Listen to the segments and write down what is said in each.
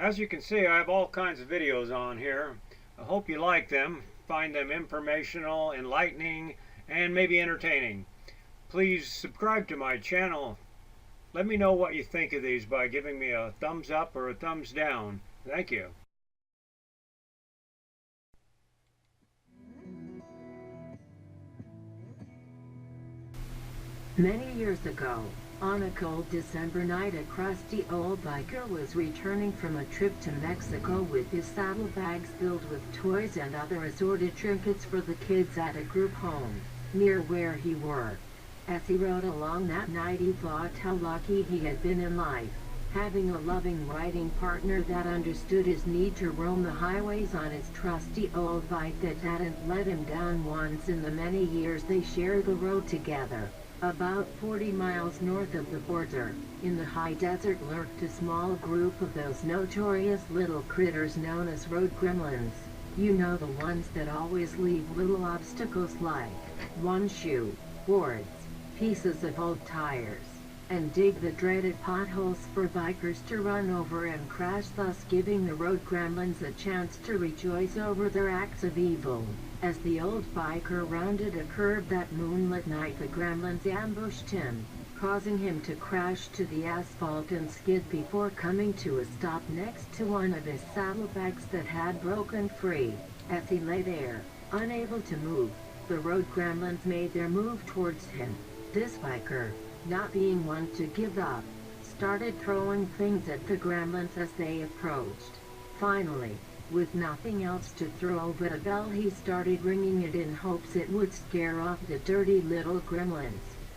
As you can see, I have all kinds of videos on here. I hope you like them, find them informational, enlightening, and maybe entertaining. Please subscribe to my channel. Let me know what you think of these by giving me a thumbs up or a thumbs down. Thank you. Many years ago, on a cold December night, a crusty old biker was returning from a trip to Mexico with his saddlebags filled with toys and other assorted trinkets for the kids at a group home near where he worked. As he rode along that night, he thought how lucky he had been in life, having a loving riding partner that understood his need to roam the highways on his trusty old bike that hadn't let him down once in the many years they shared the road together. About 40 miles north of the border, in the high desert, lurked a small group of those notorious little critters known as road gremlins. You know, the ones that always leave little obstacles like one shoe, boards, pieces of old tires, and dig the dreaded potholes for bikers to run over and crash, thus giving the road gremlins a chance to rejoice over their acts of evil. As the old biker rounded a curve that moonlit night, the gremlins ambushed him, causing him to crash to the asphalt and skid before coming to a stop next to one of his saddlebags that had broken free. As he lay there, unable to move, the road gremlins made their move towards him. This biker, not being one to give up, started throwing things at the gremlins as they approached. Finally, with nothing else to throw but a bell, he started ringing it in hopes it would scare off the dirty little gremlins.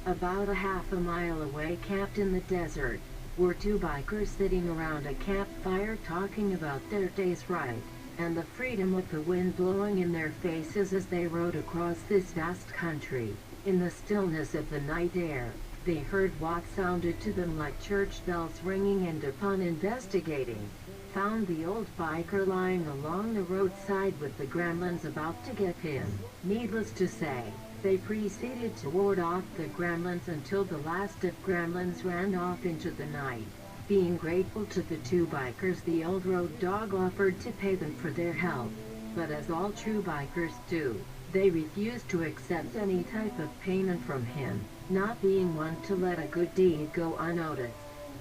About a half a mile away, camped in the desert, were two bikers sitting around a campfire talking about their day's ride, and the freedom of the wind blowing in their faces as they rode across this vast country. In the stillness of the night air, they heard what sounded to them like church bells ringing, and upon investigating, found the old biker lying along the roadside with the gremlins about to get him. Needless to say, they proceeded to ward off the gremlins until the last of gremlins ran off into the night. Being grateful to the two bikers, the old road dog offered to pay them for their help, but as all true bikers do, they refused to accept any type of payment from him, not being one to let a good deed go unnoticed.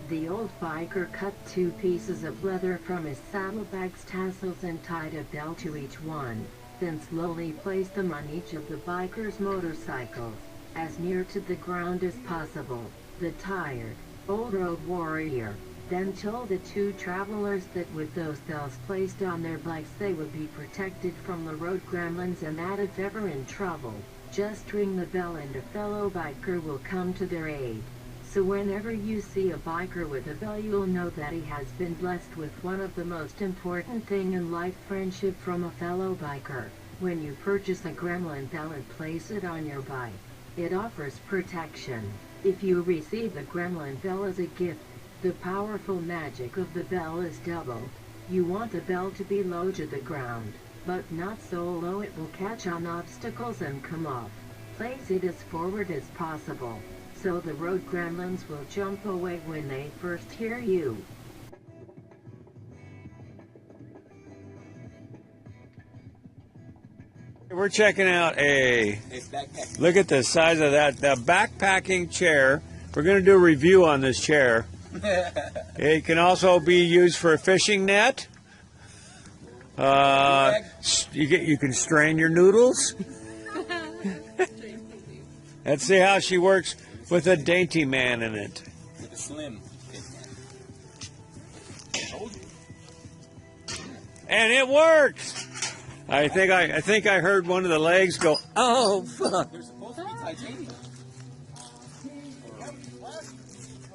The old biker cut two pieces of leather from his saddlebag's tassels and tied a bell to each one, then slowly placed them on each of the biker's motorcycles, as near to the ground as possible. The tired, old road warrior then told the two travelers that with those bells placed on their bikes, they would be protected from the road gremlins, and that if ever in trouble, just ring the bell and a fellow biker will come to their aid. So whenever you see a biker with a bell, you'll know that he has been blessed with one of the most important thing in life: friendship from a fellow biker. When you purchase a gremlin bell and place it on your bike, it offers protection. If you receive the gremlin bell as a gift, the powerful magic of the bell is doubled. You want the bell to be low to the ground, but not so low it will catch on obstacles and come off. Place it as forward as possible, so the road gremlins will jump away when they first hear you. We're checking out look at the size of that backpacking chair. We're going to do a review on this chair. It can also be used for a fishing net. You can strain your noodles. Let's see how she works with a dainty man in it. With a slim. And it works. I think I heard one of the legs go, oh fuck. They're supposed to be titanium.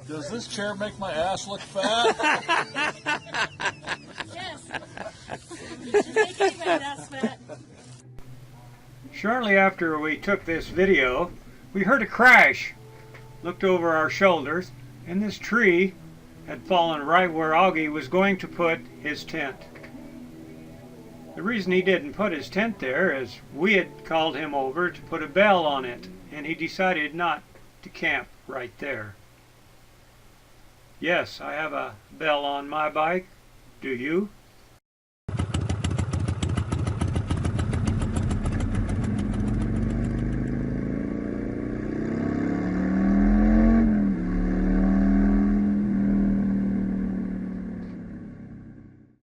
Does this chair make my ass look fat? Yes. You should make anybody that's fat. Shortly after we took this video, we heard a crash. Looked over our shoulders, and this tree had fallen right where Augie was going to put his tent. The reason he didn't put his tent there is we had called him over to put a bell on it, and he decided not to camp right there. Yes, I have a bell on my bike, Do you?